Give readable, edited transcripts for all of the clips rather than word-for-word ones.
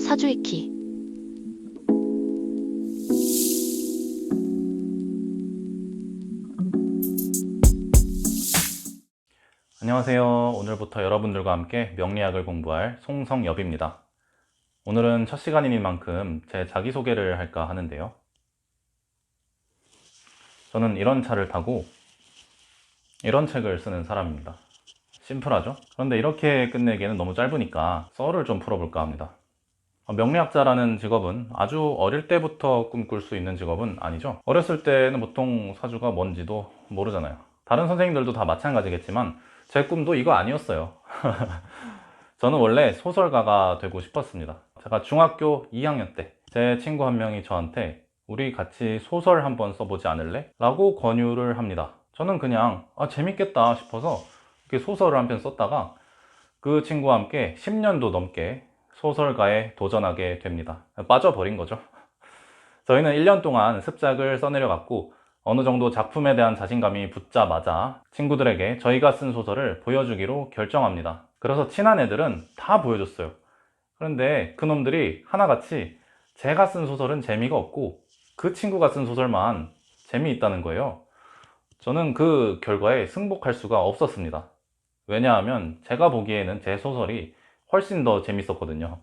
사주익히. 안녕하세요. 오늘부터 여러분들과 함께 명리학을 공부할 송성엽입니다. 오늘은 첫 시간인 만큼 제 자기소개를 할까 하는데요. 저는 이런 차를 타고 이런 책을 쓰는 사람입니다. 심플하죠? 그런데 이렇게 끝내기에는 너무 짧으니까 썰을 좀 풀어볼까 합니다. 명리학자라는 직업은 아주 어릴 때부터 꿈꿀 수 있는 직업은 아니죠. 어렸을 때는 보통 사주가 뭔지도 모르잖아요. 다른 선생님들도 다 마찬가지겠지만 제 꿈도 이거 아니었어요. 저는 원래 소설가가 되고 싶었습니다. 제가 중학교 2학년 때 제 친구 한 명이 저한테 우리 같이 소설 한번 써보지 않을래? 라고 권유를 합니다. 저는 그냥 재밌겠다 싶어서 이렇게 소설을 한 편 썼다가 그 친구와 함께 10년도 넘게 소설가에 도전하게 됩니다. 빠져버린 거죠. 저희는 1년 동안 습작을 써내려갔고 어느 정도 작품에 대한 자신감이 붙자마자 친구들에게 저희가 쓴 소설을 보여주기로 결정합니다. 그래서 친한 애들은 다 보여줬어요. 그런데 그놈들이 하나같이 제가 쓴 소설은 재미가 없고 그 친구가 쓴 소설만 재미있다는 거예요. 저는 그 결과에 승복할 수가 없었습니다. 왜냐하면 제가 보기에는 제 소설이 훨씬 더 재밌었거든요.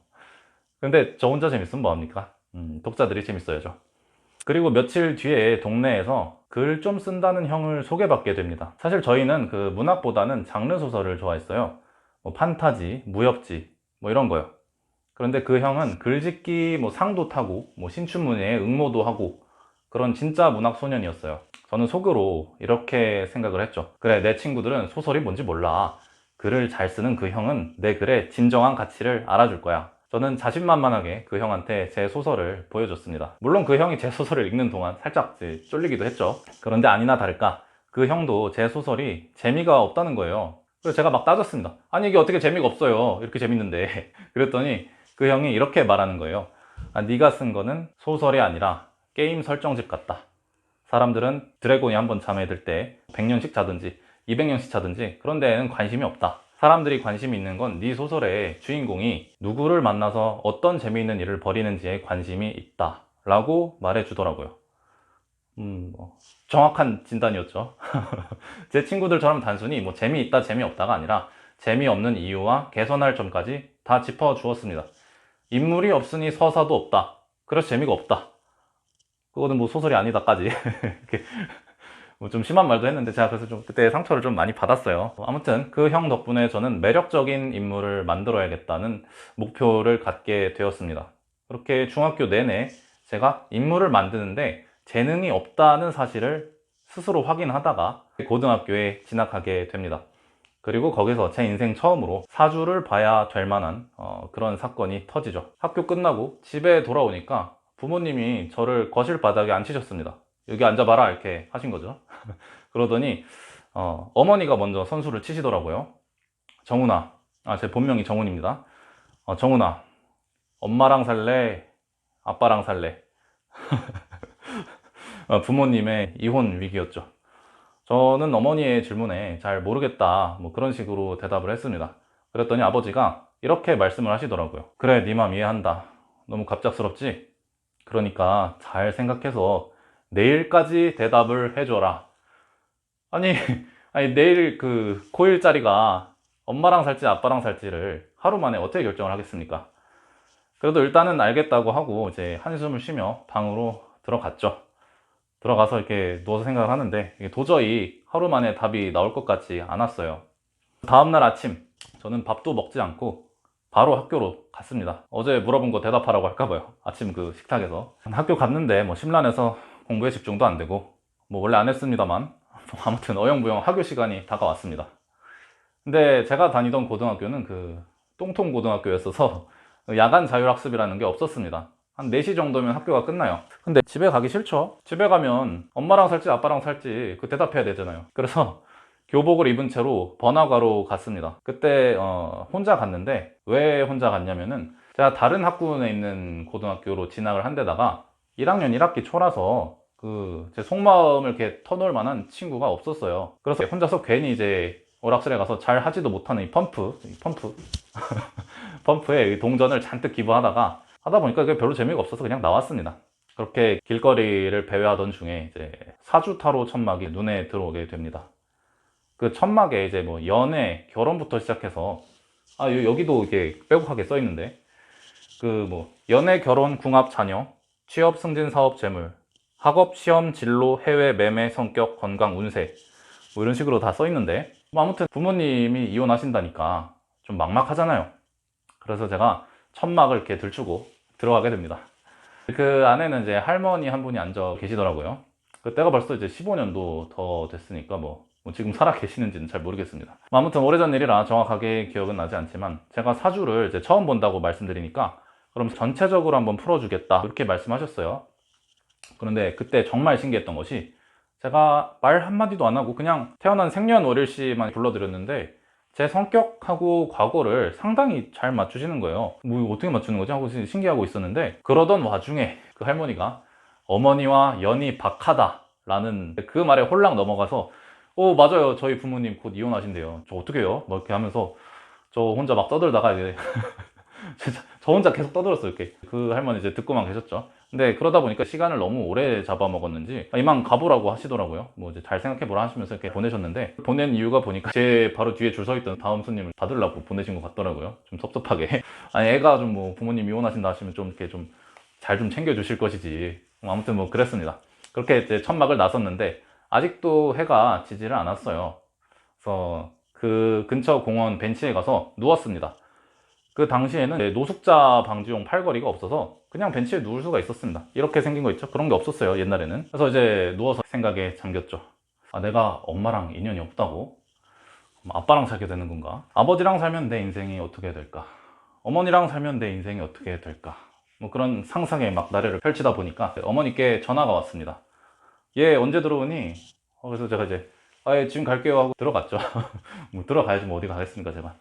근데 저 혼자 재밌으면 뭐합니까? 독자들이 재밌어야죠. 그리고 며칠 뒤에 동네에서 글 좀 쓴다는 형을 소개받게 됩니다. 사실 저희는 그 문학보다는 장르 소설을 좋아했어요. 뭐 판타지, 무협지 뭐 이런 거요. 그런데 그 형은 글짓기 뭐 상도 타고 뭐 신춘문예에 응모도 하고 그런 진짜 문학 소년이었어요. 저는 속으로 이렇게 생각을 했죠. 그래, 내 친구들은 소설이 뭔지 몰라. 글을 잘 쓰는 그 형은 내 글의 진정한 가치를 알아줄 거야. 저는 자신만만하게 그 형한테 제 소설을 보여줬습니다. 물론 그 형이 제 소설을 읽는 동안 살짝 쫄리기도 했죠. 그런데 아니나 다를까 그 형도 제 소설이 재미가 없다는 거예요. 그래서 제가 막 따졌습니다. 아니 이게 어떻게 재미가 없어요. 이렇게 재밌는데. 그랬더니 그 형이 이렇게 말하는 거예요. 네가 쓴 거는 소설이 아니라 게임 설정집 같다. 사람들은 드래곤이 한번 잠에 들 때 100년씩 자든지 200년씩 자든지 그런 데에는 관심이 없다. 사람들이 관심이 있는 건 네 소설의 주인공이 누구를 만나서 어떤 재미있는 일을 벌이는지에 관심이 있다 라고 말해주더라고요. 정확한 진단이었죠. 제 친구들처럼 단순히 뭐 재미있다 재미없다가 아니라 재미없는 이유와 개선할 점까지 다 짚어주었습니다. 인물이 없으니 서사도 없다. 그래서 재미가 없다. 그거는 뭐 소설이 아니다까지 이렇게 뭐 좀 심한 말도 했는데 제가 그래서 좀 그때 상처를 좀 많이 받았어요. 아무튼 그 형 덕분에 저는 매력적인 인물을 만들어야겠다는 목표를 갖게 되었습니다. 그렇게 중학교 내내 제가 인물을 만드는데 재능이 없다는 사실을 스스로 확인하다가 고등학교에 진학하게 됩니다. 그리고 거기서 제 인생 처음으로 사주를 봐야 될 만한 그런 사건이 터지죠. 학교 끝나고 집에 돌아오니까 부모님이 저를 거실 바닥에 앉히셨습니다. 여기 앉아봐라 이렇게 하신 거죠. 그러더니 어머니가 먼저 선수를 치시더라고요. 정훈아, 제 본명이 정훈입니다. 정훈아, 엄마랑 살래? 아빠랑 살래? 부모님의 이혼 위기였죠. 저는 어머니의 질문에 잘 모르겠다 뭐 그런 식으로 대답을 했습니다. 그랬더니 아버지가 이렇게 말씀을 하시더라고요. 그래, 네 맘 이해한다. 너무 갑작스럽지? 그러니까 잘 생각해서 내일까지 대답을 해줘라. 아니, 아니 내일 그 고1짜리가 엄마랑 살지 아빠랑 살지를 하루 만에 어떻게 결정을 하겠습니까? 그래도 일단은 알겠다고 하고 이제 한숨을 쉬며 방으로 들어갔죠. 들어가서 이렇게 누워서 생각을 하는데 이게 도저히 하루 만에 답이 나올 것 같지 않았어요. 다음날 아침 저는 밥도 먹지 않고 바로 학교로 갔습니다. 어제 물어본 거 대답하라고 할까봐요. 아침 그 식탁에서 학교 갔는데 뭐 심란해서 공부에 집중도 안 되고 뭐 원래 안 했습니다만 아무튼 어영부영 학교 시간이 다가왔습니다. 근데 제가 다니던 고등학교는 그 똥통 고등학교였어서 야간 자율학습이라는 게 없었습니다. 한 4시 정도면 학교가 끝나요. 근데 집에 가기 싫죠. 집에 가면 엄마랑 살지 아빠랑 살지 그 대답해야 되잖아요. 그래서 교복을 입은 채로 번화가로 갔습니다. 그때 혼자 갔는데 왜 혼자 갔냐면은 제가 다른 학군에 있는 고등학교로 진학을 한 데다가 1학년 1학기 초라서 그 제 속마음을 이렇게 터놓을 만한 친구가 없었어요. 그래서 혼자서 괜히 이제 오락실에 가서 잘 하지도 못하는 이 펌프에 동전을 잔뜩 기부하다가 하다 보니까 그게 별로 재미가 없어서 그냥 나왔습니다. 그렇게 길거리를 배회하던 중에 이제 사주타로 천막이 눈에 들어오게 됩니다. 그 천막에 이제 뭐 연애, 결혼부터 시작해서 여기도 이게 빼곡하게 써 있는데 그 뭐 연애, 결혼, 궁합, 자녀, 취업, 승진, 사업, 재물, 학업, 시험, 진로, 해외, 매매, 성격, 건강, 운세 뭐 이런 식으로 다 써 있는데 뭐 아무튼 부모님이 이혼하신다니까 좀 막막하잖아요. 그래서 제가 천막을 이렇게 들추고 들어가게 됩니다. 그 안에는 이제 할머니 한 분이 앉아 계시더라고요. 그때가 벌써 이제 15년도 더 됐으니까 뭐 지금 살아 계시는지는 잘 모르겠습니다. 뭐 아무튼 오래전 일이라 정확하게 기억은 나지 않지만 제가 사주를 이제 처음 본다고 말씀드리니까 그럼 전체적으로 한번 풀어주겠다 이렇게 말씀하셨어요. 그런데 그때 정말 신기했던 것이 제가 말 한마디도 안 하고 그냥 태어난 생년월일씨만 불러드렸는데 제 성격하고 과거를 상당히 잘 맞추시는 거예요. 뭐 어떻게 맞추는 거지 하고 신기하고 있었는데 그러던 와중에 그 할머니가 어머니와 연이 박하다 라는 그 말에 홀랑 넘어가서 맞아요, 저희 부모님 곧 이혼하신대요. 저 어떻게 해요? 뭐 이렇게 하면서 저 혼자 막 떠들다가 이제 진짜 저 혼자 계속 떠들었어요. 이렇게 그 할머니 이제 듣고만 계셨죠. 근데 그러다 보니까 시간을 너무 오래 잡아먹었는지 이만 가보라고 하시더라고요. 뭐 이제 잘 생각해보라 하시면서 이렇게 보내셨는데 보낸 이유가 보니까 제 바로 뒤에 줄 서 있던 다음 손님을 받으려고 보내신 것 같더라고요. 좀 섭섭하게. 아니 애가 좀 뭐 부모님 이혼하신다 하시면 좀 이렇게 좀 잘 좀 챙겨주실 것이지. 아무튼 뭐 그랬습니다. 그렇게 이제 천막을 나섰는데 아직도 해가 지지를 않았어요. 그래서 그 근처 공원 벤치에 가서 누웠습니다. 그 당시에는 노숙자 방지용 팔걸이가 없어서 그냥 벤치에 누울 수가 있었습니다. 이렇게 생긴 거 있죠? 그런 게 없었어요, 옛날에는. 그래서 이제 누워서 생각에 잠겼죠. 내가 엄마랑 인연이 없다고? 그럼 아빠랑 살게 되는 건가? 아버지랑 살면 내 인생이 어떻게 될까? 어머니랑 살면 내 인생이 어떻게 될까? 뭐 그런 상상에 막 나래를 펼치다 보니까 어머니께 전화가 왔습니다. 얘 언제 들어오니? 그래서 제가 이제 예, 지금 갈게요 하고 들어갔죠. 뭐 들어가야지 뭐 어디 가겠습니까, 제가.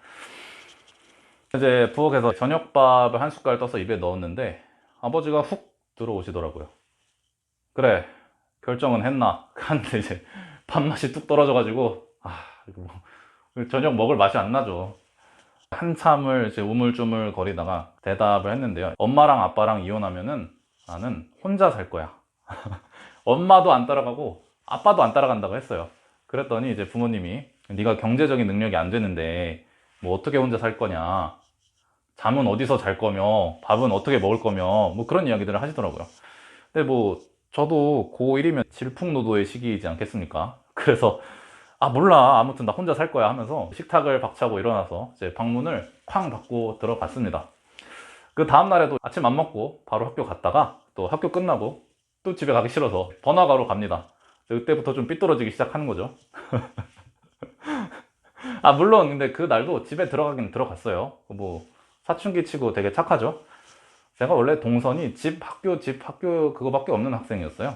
이제 부엌에서 저녁밥을 한 숟갈 떠서 입에 넣었는데 아버지가 훅 들어오시더라고요. 그래, 결정은 했나? 하는데 이제 밥맛이 뚝 떨어져가지고 이거 뭐 저녁 먹을 맛이 안 나죠. 한참을 이제 우물쭈물 거리다가 대답을 했는데요. 엄마랑 아빠랑 이혼하면은 나는 혼자 살 거야. 엄마도 안 따라가고 아빠도 안 따라간다고 했어요. 그랬더니 이제 부모님이 네가 경제적인 능력이 안 되는데 뭐 어떻게 혼자 살 거냐, 잠은 어디서 잘 거며 밥은 어떻게 먹을 거며 뭐 그런 이야기들을 하시더라고요. 근데 뭐 저도 고1이면 질풍노도의 시기이지 않겠습니까? 그래서 몰라, 아무튼 나 혼자 살 거야 하면서 식탁을 박차고 일어나서 이제 방문을 쾅 닫고 들어갔습니다. 그 다음날에도 아침 안 먹고 바로 학교 갔다가 또 학교 끝나고 또 집에 가기 싫어서 번화가로 갑니다. 그때부터 좀 삐뚤어지기 시작하는 거죠. 물론 근데 그 날도 집에 들어가긴 들어갔어요. 뭐 사춘기 치고 되게 착하죠. 제가 원래 동선이 집 학교 그거밖에 없는 학생이었어요.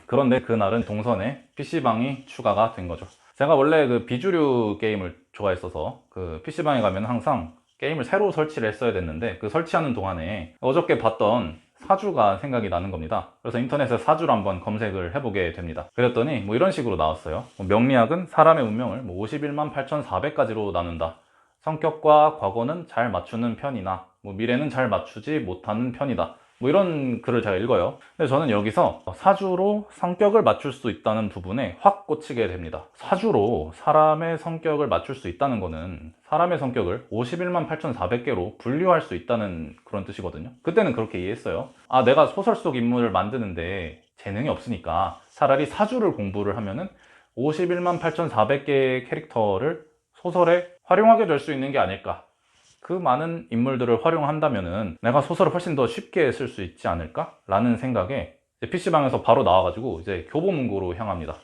그런데 그날은 동선에 PC방이 추가가 된 거죠. 제가 원래 그 비주류 게임을 좋아했어서 그 PC방에 가면 항상 게임을 새로 설치를 했어야 됐는데 그 설치하는 동안에 어저께 봤던 사주가 생각이 나는 겁니다. 그래서 인터넷에 사주를 한번 검색을 해보게 됩니다. 그랬더니 뭐 이런 식으로 나왔어요. 명리학은 사람의 운명을 51만 8,400가지로 나눈다. 성격과 과거는 잘 맞추는 편이나 미래는 잘 맞추지 못하는 편이다. 뭐 이런 글을 제가 읽어요. 근데 저는 여기서 사주로 성격을 맞출 수 있다는 부분에 확 꽂히게 됩니다. 사주로 사람의 성격을 맞출 수 있다는 거는 사람의 성격을 51만 8,400개로 분류할 수 있다는 그런 뜻이거든요. 그때는 그렇게 이해했어요. 내가 소설 속 인물을 만드는데 재능이 없으니까 차라리 사주를 공부를 하면은 51만 8,400개의 캐릭터를 소설에 활용하게 될 수 있는 게 아닐까. 그 많은 인물들을 활용한다면은 내가 소설을 훨씬 더 쉽게 쓸 수 있지 않을까? 라는 생각에 PC방에서 바로 나와가지고 이제 교보문고로 향합니다.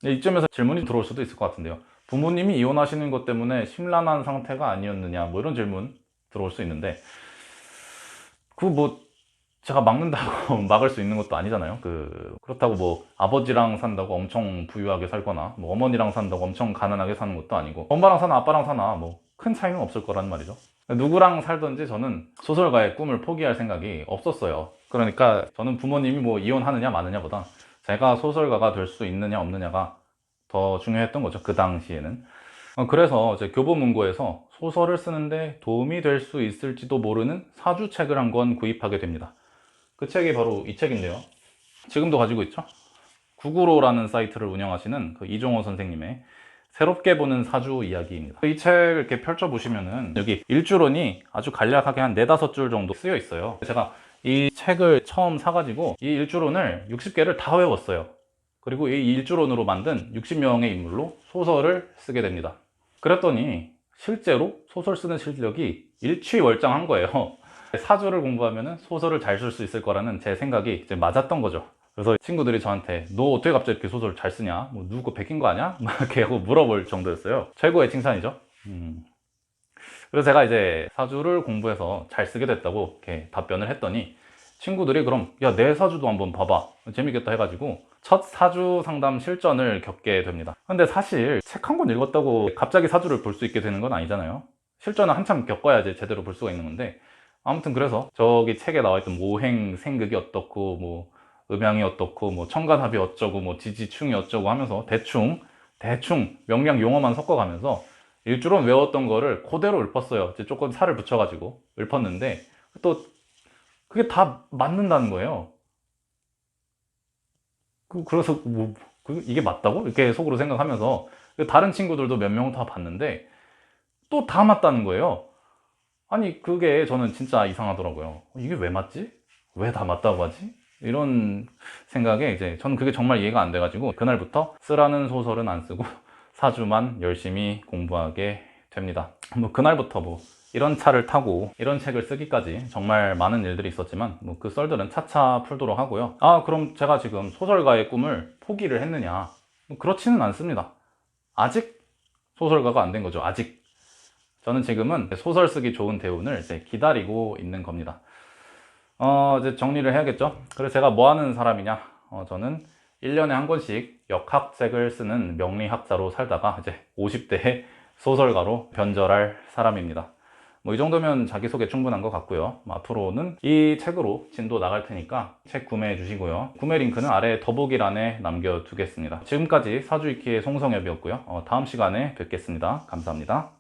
이쯤에서 질문이 들어올 수도 있을 것 같은데요. 부모님이 이혼하시는 것 때문에 심란한 상태가 아니었느냐, 뭐 이런 질문 들어올 수 있는데, 제가 막는다고 막을 수 있는 것도 아니잖아요. 그렇다고 뭐 아버지랑 산다고 엄청 부유하게 살거나 뭐 어머니랑 산다고 엄청 가난하게 사는 것도 아니고 엄마랑 사나 아빠랑 사나 뭐 큰 차이는 없을 거란 말이죠. 누구랑 살든지 저는 소설가의 꿈을 포기할 생각이 없었어요. 그러니까 저는 부모님이 뭐 이혼하느냐 마느냐보다 제가 소설가가 될 수 있느냐 없느냐가 더 중요했던 거죠. 그 당시에는. 그래서 이제 교보문고에서 소설을 쓰는데 도움이 될 수 있을지도 모르는 사주책을 한 권 구입하게 됩니다. 그 책이 바로 이 책인데요. 지금도 가지고 있죠. 구구로라는 사이트를 운영하시는 그 이종호 선생님의 새롭게 보는 사주 이야기입니다. 이 책을 이렇게 펼쳐보시면은 여기 일주론이 아주 간략하게 한 4-5줄 정도 쓰여 있어요. 제가 이 책을 처음 사가지고 이 일주론을 60개를 다 외웠어요. 그리고 이 일주론으로 만든 60명의 인물로 소설을 쓰게 됩니다. 그랬더니 실제로 소설 쓰는 실력이 일취월장한 거예요. 사주를 공부하면 소설을 잘 쓸 수 있을 거라는 제 생각이 이제 맞았던 거죠. 그래서 친구들이 저한테 너 어떻게 갑자기 이렇게 소설 잘 쓰냐? 뭐 누구 거 베낀 거 아니야? 막 이렇게 하고 물어볼 정도였어요. 최고의 칭찬이죠. 그래서 제가 이제 사주를 공부해서 잘 쓰게 됐다고 이렇게 답변을 했더니 친구들이 그럼 야 내 사주도 한번 봐봐 재밌겠다 해가지고 첫 사주 상담 실전을 겪게 됩니다. 근데 사실 책 한 권 읽었다고 갑자기 사주를 볼 수 있게 되는 건 아니잖아요. 실전을 한참 겪어야지 제대로 볼 수가 있는 건데, 아무튼 그래서 저기 책에 나와있던 모행 생극이 어떻고 뭐 음양이 어떻고 뭐 천간합이 어쩌고 뭐 지지충이 어쩌고 하면서 대충 명량 용어만 섞어가면서 일주론 외웠던 거를 그대로 읊었어요. 이제 조금 살을 붙여가지고 읊었는데 또 그게 다 맞는다는 거예요. 그래서 뭐 이게 맞다고? 이렇게 속으로 생각하면서 다른 친구들도 몇 명 다 봤는데 또 다 맞다는 거예요. 아니 그게 저는 진짜 이상하더라고요. 이게 왜 맞지? 왜 다 맞다고 하지? 이런 생각에 이제 저는 그게 정말 이해가 안 돼가지고 그날부터 쓰라는 소설은 안 쓰고 사주만 열심히 공부하게 됩니다. 뭐 그날부터 뭐 이런 차를 타고 이런 책을 쓰기까지 정말 많은 일들이 있었지만 뭐 그 썰들은 차차 풀도록 하고요. 아 그럼 제가 지금 소설가의 꿈을 포기를 했느냐? 뭐 그렇지는 않습니다. 아직 소설가가 안 된 거죠. 아직. 저는 지금은 소설 쓰기 좋은 대운을 이제 기다리고 있는 겁니다. 이제 정리를 해야겠죠. 그래서 제가 뭐 하는 사람이냐? 저는 1년에 한 권씩 역학책을 쓰는 명리학자로 살다가 이제 50대에 소설가로 변절할 사람입니다. 뭐 이 정도면 자기소개 충분한 것 같고요. 앞으로는 이 책으로 진도 나갈 테니까 책 구매해 주시고요. 구매 링크는 아래 더보기란에 남겨두겠습니다. 지금까지 사주이키의 송성엽이었고요. 다음 시간에 뵙겠습니다. 감사합니다.